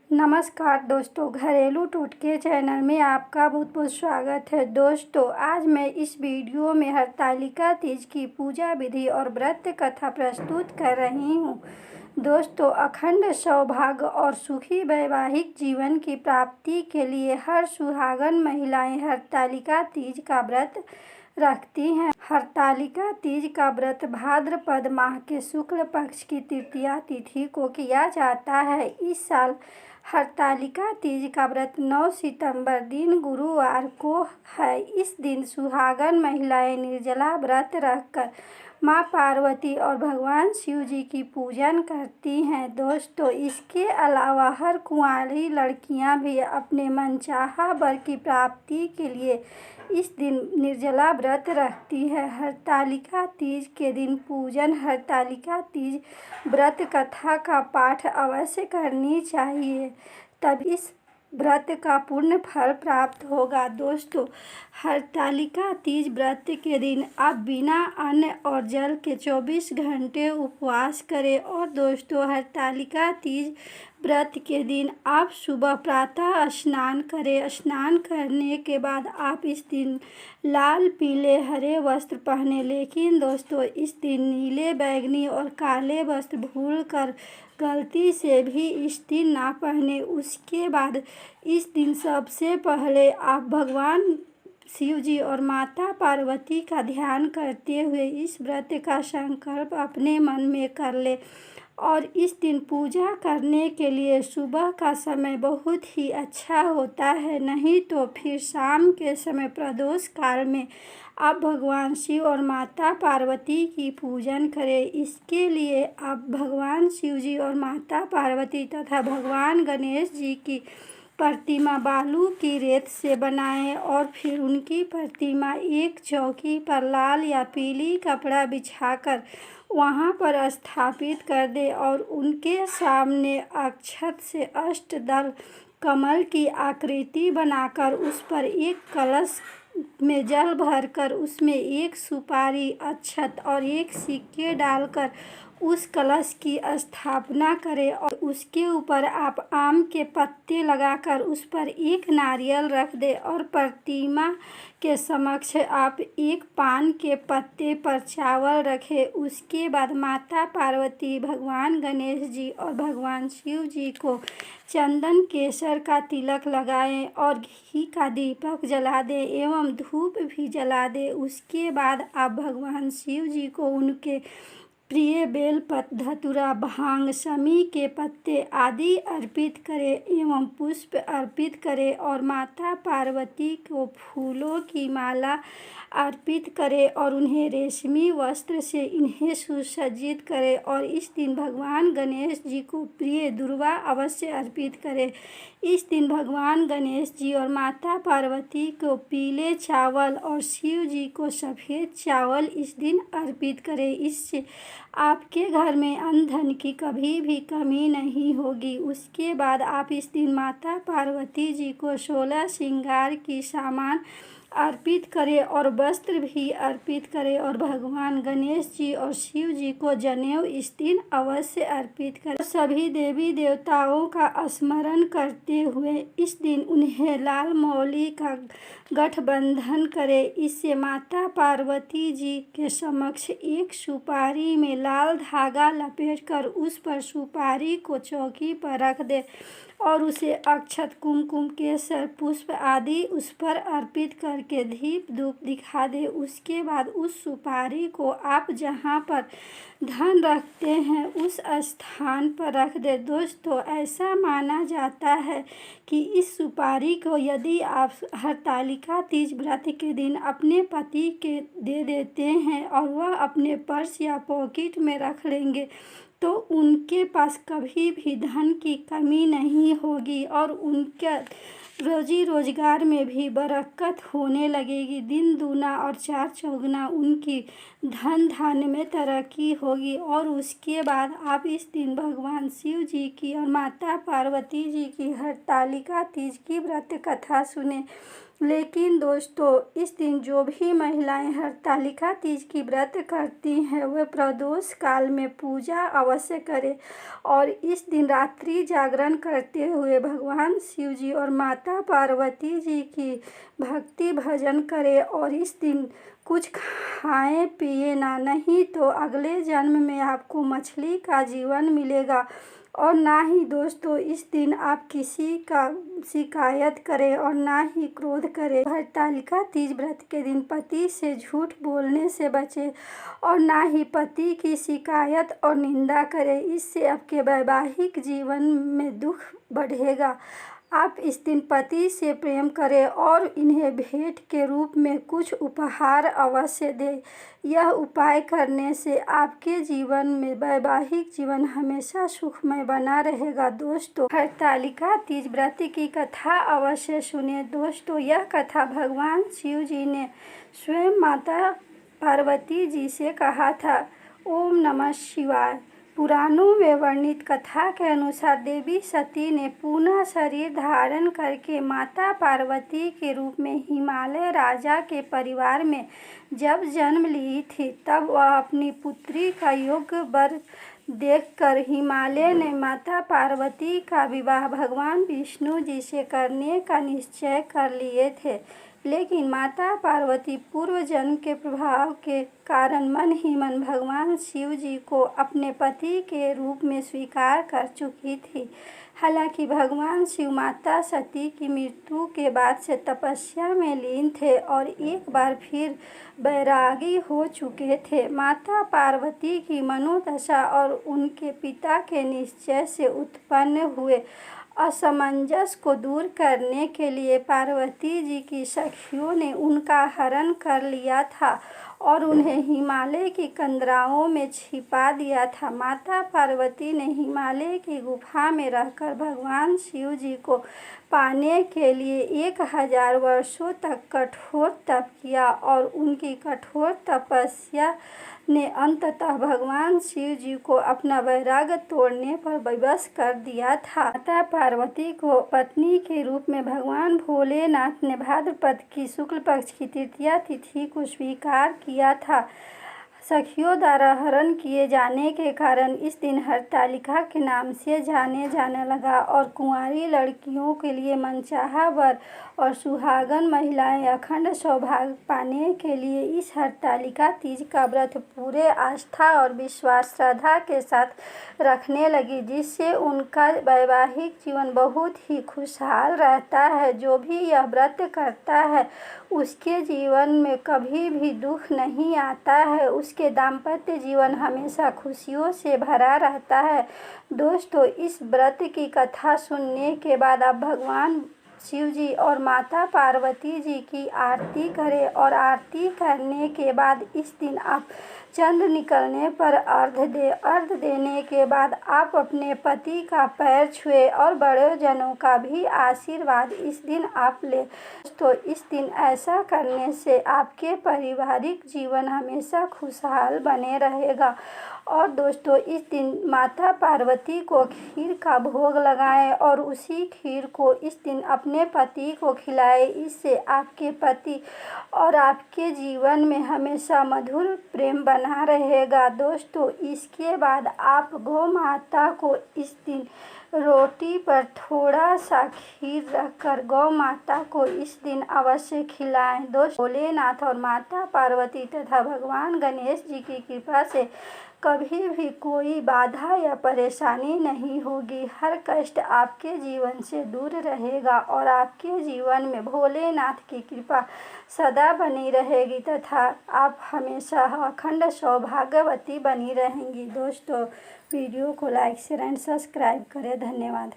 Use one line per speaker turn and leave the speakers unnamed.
नमस्कार दोस्तों, घरेलू टोटके चैनल में आपका बहुत बहुत स्वागत है। दोस्तों, आज मैं इस वीडियो में हरतालिका तीज की पूजा विधि और व्रत कथा प्रस्तुत कर रही हूँ। दोस्तों, अखंड सौभाग्य और सुखी वैवाहिक जीवन की प्राप्ति के लिए हर सुहागन महिलाएं हरतालिका तीज का व्रत रखती हैं। हरतालिका तीज का व्रत भाद्रपद माह के शुक्ल पक्ष की तृतीया तिथि को किया जाता है। इस साल हरतालिका तीज का व्रत 9 सितंबर दिन गुरुवार को है। इस दिन सुहागन महिलाएं निर्जला व्रत रखकर माँ पार्वती और भगवान शिव जी की पूजन करती हैं। दोस्तों, इसके अलावा हर कुंवारी लड़कियां भी अपने मनचाहा वर की प्राप्ति के लिए इस दिन निर्जला व्रत रखती है। हरतालिका तीज के दिन पूजन हरतालिका तीज व्रत कथा का पाठ अवश्य करनी चाहिए, तब इस व्रत का पूर्ण फल प्राप्त होगा। दोस्तों, हरतालिका तीज व्रत के दिन आप बिना अन्न और जल के 24 घंटे उपवास करें। और दोस्तों, हरतालिका तीज व्रत के दिन आप सुबह प्रातः स्नान करें। स्नान करने के बाद आप इस दिन लाल, पीले, हरे वस्त्र पहने, लेकिन दोस्तों इस दिन नीले, बैंगनी और काले वस्त्र भूलकर गलती से भी इस दिन ना पहने। उसके बाद इस दिन सबसे पहले आप भगवान शिव जी और माता पार्वती का ध्यान करते हुए इस व्रत का संकल्प अपने मन में कर ले। और इस दिन पूजा करने के लिए सुबह का समय बहुत ही अच्छा होता है, नहीं तो फिर शाम के समय प्रदोष काल में आप भगवान शिव और माता पार्वती की पूजन करें। इसके लिए आप भगवान शिव जी और माता पार्वती तथा भगवान गणेश जी की प्रतिमा बालू की रेत से बनाएं और फिर उनकी प्रतिमा एक चौकी पर लाल या पीली कपड़ा बिछाकर वहां पर स्थापित कर दें और उनके सामने अक्षत से अष्टदल कमल की आकृति बनाकर उस पर एक कलश में जल भरकर उसमें एक सुपारी, अक्षत और एक सिक्के डालकर उस कलश की स्थापना करें और उसके ऊपर आप आम के पत्ते लगाकर उस पर एक नारियल रख दें और प्रतिमा के समक्ष आप एक पान के पत्ते पर चावल रखें। उसके बाद माता पार्वती, भगवान गणेश जी और भगवान शिव जी को चंदन केसर का तिलक लगाएं और घी का दीपक जला दें एवं धूप भी जला दें। उसके बाद आप भगवान शिव जी को उनके प्रिय बेलपत्र, धतूरा, भांग, शमी के पत्ते आदि अर्पित करें एवं पुष्प अर्पित करें और माता पार्वती को फूलों की माला अर्पित करें और उन्हें रेशमी वस्त्र से इन्हें सुसज्जित करें। और इस दिन भगवान गणेश जी को प्रिय दुर्वा अवश्य अर्पित करें। इस दिन भगवान गणेश जी और माता पार्वती को पीले चावल और शिव जी को सफ़ेद चावल इस दिन अर्पित करें। इससे आपके घर में अन्न धन की कभी भी कमी नहीं होगी। उसके बाद आप इस दिन माता पार्वती जी को 16 श्रृंगार की सामान अर्पित करें और वस्त्र भी अर्पित करें और भगवान गणेश जी और शिव जी को जनेऊ इस दिन अवश्य अर्पित करें। सभी देवी देवताओं का स्मरण करते हुए इस दिन उन्हें लाल मौली का गठबंधन करें। इससे माता पार्वती जी के समक्ष एक सुपारी में लाल धागा लपेटकर उस पर सुपारी को चौकी पर रख दे और उसे अक्षत, कुमकुम, केसर, पुष्प आदि उस पर अर्पित करके दीप धूप दिखा दे। उसके बाद उस सुपारी को आप जहाँ पर धन रखते हैं उस स्थान पर रख दे। दोस्तों, ऐसा माना जाता है कि इस सुपारी को यदि आप हरतालिका तीज व्रत के दिन अपने पति के दे देते हैं और वह अपने पर्स या पॉकेट में रख लेंगे तो उनके पास कभी भी धन की कमी नहीं होगी और उनके रोजी रोजगार में भी बरकत होने लगेगी। दिन दूना और चार चौगुना उनकी धन धान्य में तरक्की होगी। और उसके बाद आप इस दिन भगवान शिव जी की और माता पार्वती जी की हरतालिका तीज की व्रत कथा सुने लेकिन दोस्तों, इस दिन जो भी महिलाएं हरतालिका तीज की व्रत करती हैं वे प्रदोष काल में पूजा अवश्य करें और इस दिन रात्रि जागरण करते हुए भगवान शिव जी और माता पार्वती जी की भक्ति भजन करें और इस दिन कुछ खाएं पिए ना, नहीं तो अगले जन्म में आपको मछली का जीवन मिलेगा और ना ही दोस्तों इस दिन आप किसी का शिकायत करें और ना ही क्रोध करें। हरतालिका तीज व्रत के दिन पति से झूठ बोलने से बचें और ना ही पति की शिकायत और निंदा करें, इससे आपके वैवाहिक जीवन में दुख बढ़ेगा। आप इस दिन पति से प्रेम करें और इन्हें भेंट के रूप में कुछ उपहार अवश्य दें। यह उपाय करने से आपके जीवन में वैवाहिक जीवन हमेशा सुखमय बना रहेगा। दोस्तों, हरतालिका तीज व्रत की कथा अवश्य सुने। दोस्तों, यह कथा भगवान शिव जी ने स्वयं माता पार्वती जी से कहा था। ओम नमः शिवाय। पुराणों में वर्णित कथा के अनुसार देवी सती ने पुनः शरीर धारण करके माता पार्वती के रूप में हिमालय राजा के परिवार में जब जन्म ली थी, तब वह अपनी पुत्री का योग्य वर देखकर हिमालय ने माता पार्वती का विवाह भगवान विष्णु जी से करने का निश्चय कर लिए थे। लेकिन माता पार्वती पूर्व जन्म के प्रभाव के कारण मन ही मन भगवान शिव जी को अपने पति के रूप में स्वीकार कर चुकी थी। हालांकि भगवान शिव माता सती की मृत्यु के बाद से तपस्या में लीन थे और एक बार फिर बैरागी हो चुके थे। माता पार्वती की मनोदशा और उनके पिता के निश्चय से उत्पन्न हुए असमंजस को दूर करने के लिए पार्वती जी की सखियों ने उनका हरण कर लिया था और उन्हें हिमालय की कंदराओं में छिपा दिया था। माता पार्वती ने हिमालय की गुफा में रहकर भगवान शिव जी को पाने के लिए 1000 वर्षों तक कठोर तप किया और उनकी कठोर तपस्या ने अंततः भगवान शिव जी को अपना वैराग्य तोड़ने पर विवश कर दिया था। माता पार्वती को पत्नी के रूप में भगवान भोलेनाथ ने भाद्रपद की शुक्ल पक्ष की तृतीया तिथि को स्वीकार किया था। सखियों द्वारा हरण किए जाने के कारण इस दिन हरतालिका के नाम से जाने लगा और कुंवारी लड़कियों के लिए मनचाहा वर और सुहागन महिलाएं अखंड सौभाग्य पाने के लिए इस हरतालिका तीज का व्रत पूरे आस्था और विश्वास श्रद्धा के साथ रखने लगी, जिससे उनका वैवाहिक जीवन बहुत ही खुशहाल रहता है। जो भी यह व्रत करता है उसके जीवन में कभी भी दुख नहीं आता है, उसके दाम्पत्य जीवन हमेशा खुशियों से भरा रहता है। दोस्तों, इस व्रत की कथा सुनने के बाद आप भगवान शिव जी और माता पार्वती जी की आरती करें और आरती करने के बाद इस दिन आप चंद्र निकलने पर अर्घ्य दें। अर्घ्य देने के बाद आप अपने पति का पैर छुए और बड़े जनों का भी आशीर्वाद इस दिन आप लें। तो इस दिन ऐसा करने से आपके पारिवारिक जीवन हमेशा खुशहाल बने रहेगा। और दोस्तों, इस दिन माता पार्वती को खीर का भोग लगाएं और उसी खीर को इस दिन अपने पति को खिलाएं। इससे आपके पति और आपके जीवन में हमेशा मधुर प्रेम बना रहेगा। दोस्तों, इसके बाद आप गौ माता को इस दिन रोटी पर थोड़ा सा खीर रखकर गौ माता को इस दिन अवश्य खिलाएं। दोस्तों, भोलेनाथ और माता पार्वती तथा भगवान गणेश जी की कृपा से कभी भी कोई बाधा या परेशानी नहीं होगी। हर कष्ट आपके जीवन से दूर रहेगा और आपके जीवन में भोलेनाथ की कृपा सदा बनी रहेगी तथा आप हमेशा अखंड सौभाग्यवती बनी रहेंगी। दोस्तों, वीडियो को लाइक शेयर एंड सब्सक्राइब करें। धन्यवाद।